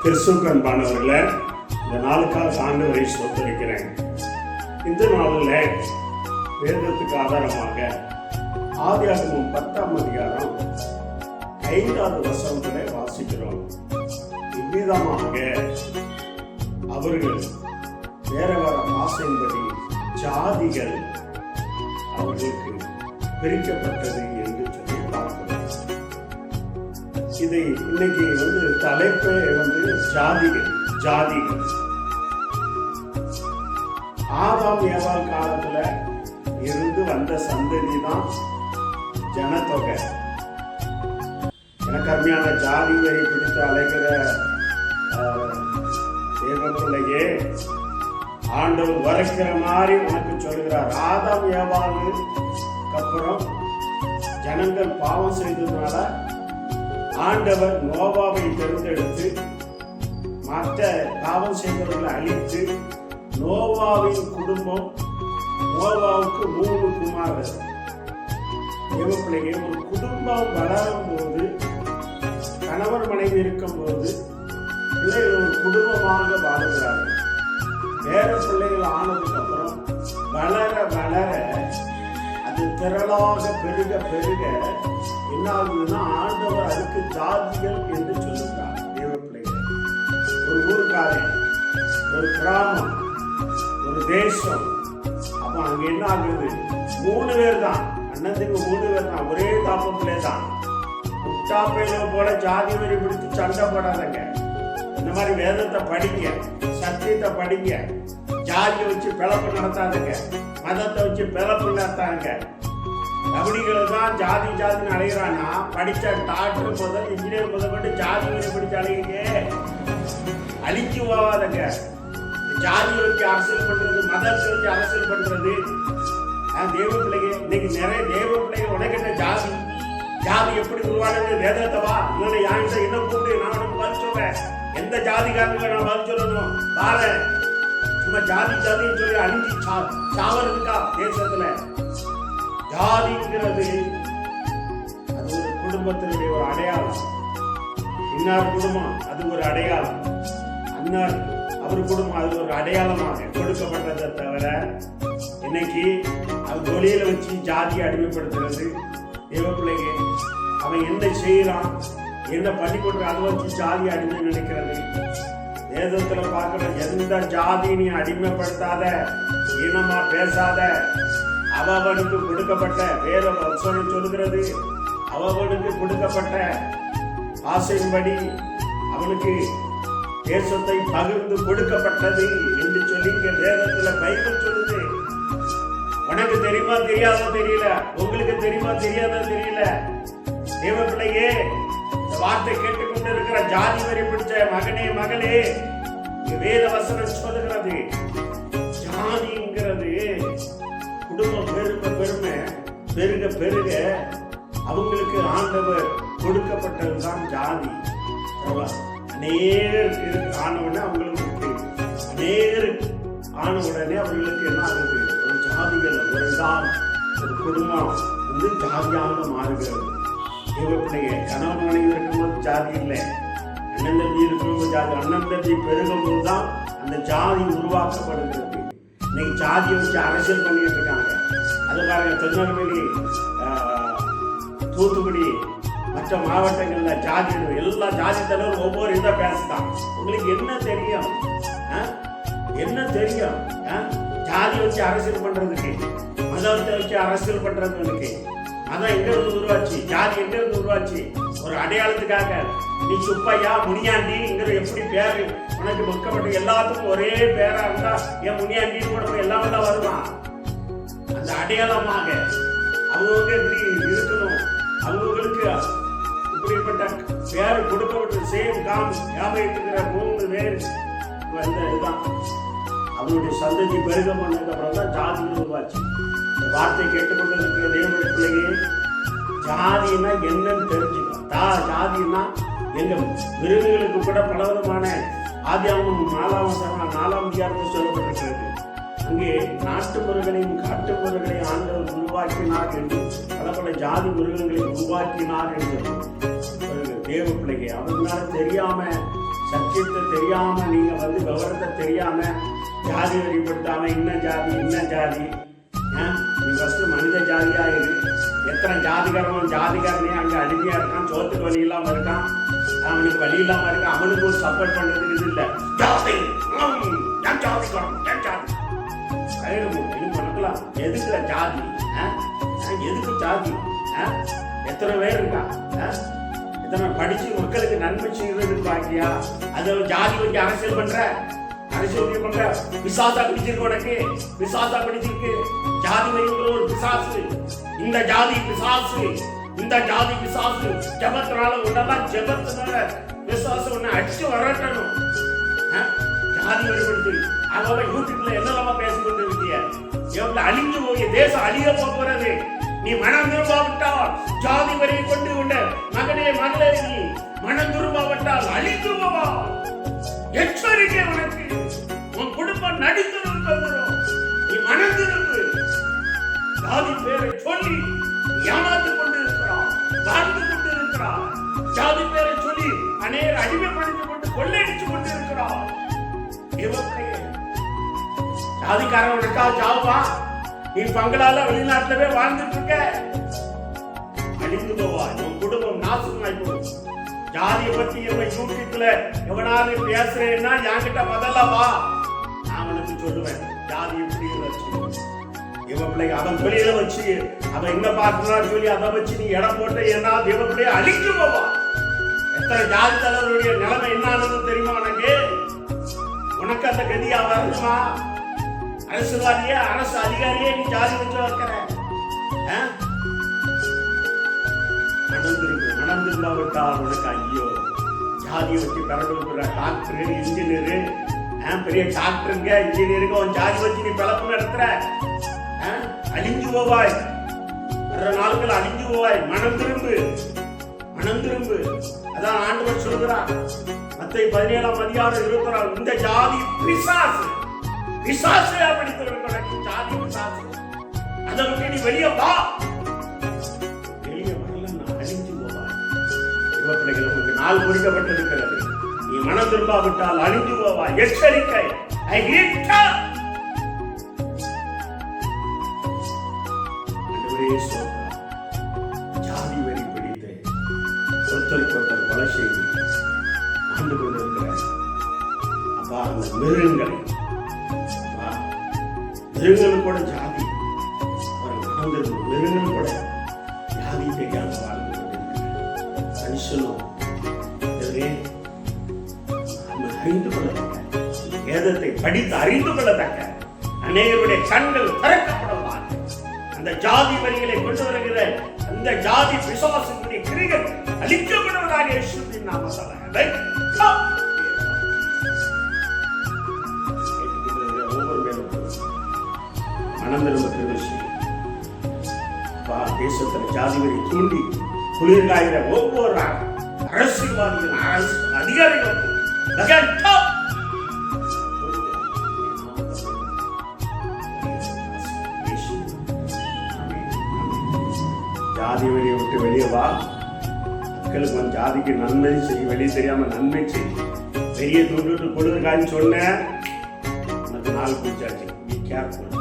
கிறிஸ்துவுக்கு அன்பானவர்களே, இந்த நாளுக்காக ஆண்டவரை ஸ்தோத்திரிக்கிறேன். இந்த நாளில் வேதத்துக்கு ஆதாரமாக ஆதியாகமம் 10ஆம் அதிகாரம் 5வது வசனத்திலே வாசிக்கிறோம். இவ்விதமாக அவர்கள் வேற வேற ஆசையின்படி ஜாதிகள் அவர்களுக்கு பிரிக்கப்பட்டது என்று சொல்லி பார்க்கிறோம். இதை இன்னைக்கு தலைப்பே ஜாதிகள். ஆதாம் ஏவாள் காலத்துல இருந்து வந்த சந்ததி தான் ஜனத்தொகை. எனக்கு அருமையான ஜாதி வரி பிடித்து அழைக்கிற தேவப்பிள்ளையே, ஆண்டவர் வரைக்கிற மாதிரி உனக்கு சொல்கிறார். ஆதாம் ஏவாளுக்கு அப்புறம் ஜனங்கள் பாவம் செய்ததுனால ஆண்டவர் நோவாவை தேர்ந்தெடுத்து மற்ற பாவம் செய்தவர்களை அழித்து நோவாவின் குடும்பம், நோவாவுக்கு 3 குமாரர். தேவப்பிள்ளையே, ஒரு குடும்பம் வளரும் போது, கணவர் மனைவி இருக்கும் போது பிள்ளைகள் ஒரு குடும்பமாக வாழுகிறார்கள். வேற பிள்ளைகள் ஆனதுக்கு அப்புறம் வளர வளர அது திரளாக பெருக என்ன ஆகுதுன்னா, ஆண்டவர் அதுக்கு ஜாதிகள் என்று சொல்லுகிறார். தேவப்பிள்ளைகள், ஒரு ஊருக்காரன், ஒரு கிராமம், ஒரு தேசம், அப்ப அங்க என்ன ஆகுது? 3 பேர் தான், அண்ணனுக்கு 3 பேர் தான், ஒரே தாப்பத்திலே தான். முட்டாப்பையில போல ஜாதி வரி பிடித்து சண்டை போடாதங்க. இந்த மாதிரி வேதத்தை படிங்க, சத்தியத்தை படிங்க. ஜாதியை வச்சு பிளப்பு நடத்தாதுங்க, மதத்தை வச்சு பிளப்பு நடத்தாங்க. ரவுடிகள் தான் ஜாதின்னு அழைகிறான்னா, படிச்ச டாக்டர் முதல் இன்ஜினியர் முதல் கொண்டு ஜாதி வரி பிடிச்சு அழைங்க. அழிச்சு போவாதங்க. ஜாதியை வச்சு அரசியல் பண்றது, மதத்தை வச்சு அரசியல் பண்றது. தேவ பிள்ளைங்க, இன்னைக்கு நிறைய தேவ பிள்ளைங்க உனக்கிட்ட ஜாதி எப்படி உருவானது? வேதத்தவா இல்லைன்னா யாங்கிட்ட என்ன கூப்பிட்டு நான் உனக்கு பதில் சொல்றேன். எந்த ஜாதிக்காரங்க நான் பதில் சொல்லணும்? பாரு, சும்மா ஜாதின்னு சொல்லி அழிஞ்சு சாவறதுக்கா தேசத்துல? ஜாதிங்கிறது அது ஒரு குடும்பத்தினுடைய ஒரு அடையாளம். இன்னார் குடும்பம் அது ஒரு அடையாளம், அன்னார் அவர் குடும்பம் அது ஒரு அடையாளமாக கொடுக்கப்பட்டதை தவிர இன்னைக்கு அது தொழில வச்சு ஜாதியை அடிமைப்படுத்துறது. தேவப்பிள்ளைங்க, அவன் என்ன செய்யறான், என்ன பண்ணி கொடுக்குற, அதை வச்சு ஜாதி அடிமை நினைக்கிறது. வேதத்துல பார்க்கிற எந்த ஜாதியும் அடிமைப்படுத்தாத, இனமா பேசாத. அவனுக்கு கொடுக்கப்பட்ட வேத வசனம் சொல்லுகிறது, அவனுக்கு கொடுக்கப்பட்ட ஆசையின்படி அவனுக்கு தேசத்தை பகிர்ந்து கொடுக்கப்பட்டது என்று சொல்லி இங்க வேதத்துல பைபிள் சொல்லுது. உனக்கு தெரியுமா தெரியாதோ தெரியல, உங்களுக்கு தெரியுமா தெரியாதோ தெரியல. தேவ பிள்ளையே, இந்த வார்த்தை கேட்டுக்கொண்டு இருக்கிற ஜாதி வரி பிடிச்ச மகனே மகளே, வேத வசனம் சொல்லுகிறது, ஜாதிங்கிறது குடும்பம் பெருக அவங்களுக்கு ஆண்டவர் கொடுக்கப்பட்டதுதான் ஜாதி. அநேகர் ஆனவுடனே அவங்களுக்கு அநேகர் ஆன உடனே அவர்களுக்கு என்ன ஆகுது? ஒரு ஜாதிகள், ஒரு குடும்பம் ஜாதியாக மாறுகிறது. தேவப்பிள்ளைய, கணவன் மனைவி இருக்கும்போது ஜாதி இல்லை, அண்ணன் தம்பி இருக்கும்போது ஜாதி. அண்ணன் தம்பி பெருகும் போதுதான் அந்த ஜாதி உருவாக்கப்படுகிறது. இன்னைக்கு ஜாதியை வச்சு அரசியல் பண்ணிட்டு இருக்காங்க. அது பாருங்க, திருநெல்வேலி, தூத்துக்குடி, மற்ற மாவட்டங்கள்ல ஜாதி, எல்லா ஜாதி தலைவரும் ஒவ்வொரு இதை பேசுதான். உங்களுக்கு என்ன தெரியும்? ஜாதி வச்சு அரசியல் பண்றதுக்கு, மதத்தை வச்சு அரசியல் பண்றதுக்கு. மதம் எங்க இருந்து உருவாச்சு? ஜாதி எங்க இருந்து உருவாச்சு? ஒரு அடையாளத்துக்காக. நீ சுப்பையா, முனியாண்டிங்கிற எப்படி பேரு உனக்கு வைக்கப்பட்ட? எல்லாத்துக்கும் ஒரே பேரா இருந்தா ஏன் முனியாண்டின்னு கூட எல்லாம் தான் வருவான். அந்த அடையாளமாக அவங்க எப்படி இருக்கணும், அவங்களுக்கு இப்படிப்பட்ட பேர் கொடுக்கப்பட்ட சேம் காம் ஞாபகத்துக்கிற 3 பேர் இதுதான். அவனுடைய சந்ததி பெருக பண்ணதுக்கு அப்புறம் தான் ஜாதி உருவாச்சு. இந்த வார்த்தை கேட்டுக்கொண்டு இருக்கிற தேவனுடைய பிள்ளையே, ஜாதினா என்னன்னு தெரிஞ்சுக்கணும். ஜாதினா எங்க விருதுகளுக்கு கூட பலவிதமான ஆதியாகமம் 4ஆம் அதிகாரத்தில் சொல்லப்பட்டிருக்கிறது. அங்கே நாட்டு மிருகங்களையும் காட்டு மிருகங்களையும் ஆண்டவர் உருவாக்கினார் என்று, பல ஜாதி மிருகங்களை உருவாக்கினார் என்று தேவ பிள்ளைங்க, அவங்களால தெரியாம சத்தியத்தை தெரியாம நீங்க விவரத்தை தெரியாம ஜாதி வழிபடுத்தாம இன்ன ஜாதி நீ ஃபர்ஸ்ட் மனித ஜாதியா இரு. எத்தனை ஜாதிகாரனே அங்க அடிமையா இருக்கான், சோத்துக்கு வழி இல்லாம இருக்கான், அவனுக்கு வழி இல்லாம இருக்கான், அவனுக்கு ஒரு சப்போர்ட் பண்றதுக்கு இது இல்ல. பண்ணலாம் எதுக்குல ஜாதி, எதுக்கு ஜாதி? எத்தனை பேர் இருக்கா, எத்தனை படிச்சு மக்களுக்கு நன்மை செய்யறது பாக்கியா? அது ஜாதி வச்சு அரசியல் பண்ற பிசாசா பிடிச்சிருக்கு, உனக்கு பிசாசா பிடிச்சிருக்கு. ஜாதி வைக்கிற ஒரு பிசாசு, இந்த ஜாதி பிசாசு ஜபத்தினால உன்னெல்லாம் ஜபத்தினால பிசாசு உன்னை அடிச்சு வரட்டணும். ஜாதி வழிபடுத்து அதோட யூடியூப்ல என்னெல்லாம் பேசிக்கொண்டு இருக்கிய, எவ்வளவு அழிஞ்சு போய் தேசம் அழிய போகிறது. நீ மனம் திரும்பாவிட்டால் ஜாதி வரையை கொண்டு கொண்ட மகனே மகளே, நீ மனம் திரும்பாவிட்டால் அழிந்து போவா. எச்சரிக்கை உனக்கு, உன் குடும்பம் நடித்து இருக்கிறோம். நீ மனம் திரும்பு. ஜாதி பேரை சொல்லி ஏமாத்துக் கொண்டிருக்கிறான், வாழ்ந்து கொண்டிருக்கிறான். ஜாதி பேரை சொல்லி அநேகர் அடிமைப்படுத்திக் கொண்டு கொள்ளையடித்துக் கொண்டிருக்கிறான். ஜாதிக்காரன் ஜாவா, நீ பங்களால வெளிநாட்டுல வாழ்ந்துட்டு இருக்க, அழிந்து போவா. உன் குடும்பம் நாசமாய் போகும். ஜாதியை பத்தி யூடியூப்ல எவனாவது பேசுறேன்னா என்கிட்ட முதல்ல வா, நான் அவனுக்கு சொல்லுவேன் ஜாதி எப்படி வச்சு. இவன் பிள்ளை அவன் தொழில வச்சு அவன் எங்க பார்க்கணும் சொல்லி அதை வச்சு நீ இடம் போட்ட என்ன இவ பிள்ளைய அழிச்சு போவா. எத்தனை ஜாதி தலைவருடைய நிலைமை என்னன்னு தெரியுமா உனக்கு? உனக்கு அந்த கதியா வரணுமா? அரசுவாதியே அரசு அதிகாரியே நீ ஜாதி வச்சு வைக்கிற. மணந்திருந்தாவிட்டால் உனக்கு ஐயோ. ஜாதியை வச்சு பிறகு டாக்டரு இன்ஜினியரு, பெரிய டாக்டருங்க இன்ஜினியருங்க உன் ஜாதி வச்சு நீ பிளப்பு நடத்துற, அழிஞ்சு போவாய். வர்ற நாட்கள் அழிஞ்சு போவாய். மனம் திரும்பு. அதான் ஆண்டவர் சொல்கிறார் மத்தேயு 17:26 இந்த ஜாதி பிசாசு அப்படித்தவர்களுக்கு ஜாதி பிசாசு, அதை விட்டு நீ வெளியே வா. வெளியே வரல அழிஞ்சு போவாய். இவ பிள்ளைகள் உங்களுக்கு நாள் குறிக்கப்பட்டிருக்கிறது. நீ மனம் திரும்பாவிட்டால் அழிஞ்சு போவாய். எச்சரிக்கை. ஜாதி வெறி பிடித்து ஒருத்தருக்கு கொலை செய்து ஆண்டு கொண்டிருக்கிற அப்பா, அந்த மிருகங்களை கூட ஜாதி மிருகங்கள் கூட ஜாதி தெரியாம வாழ்ந்து கொண்டிருக்கிற மனுஷனும் அறிந்து கொள்ளத்தக்க, வேதத்தை படித்து அறிந்து கொள்ளத்தக்க அநேகருடைய கண்கள் திறக்கப்படுவார். அந்த ஜாதி வரிகளை கொண்டு வருகிற அந்த ஜாதி பிசாசுடைய கிரிகள் அழிக்கப்படுவதாக இயேசுவின் நாமத்தில் ஒவ்வொரு மேலும் மனந்திரும்ப திருவிழி தேசத்தில் ஜாதி வரி தூண்டி குளிர்காயிற ஒவ்வொரு அரசியல்வாதிகள் அதிகாரிகளும் ஜாதி வரியை விட்டு வெளியே வா. மக்களுக்கு ஜாதிக்கு நன்மை செய்ய, வெளியே தெரியாம நன்மை செய்ய. பெரிய துண்டு குளிர்காயின்னு சொன்ன உனக்கு நாள் குடிச்சாச்சு. நீ கேர்ஃபுல்.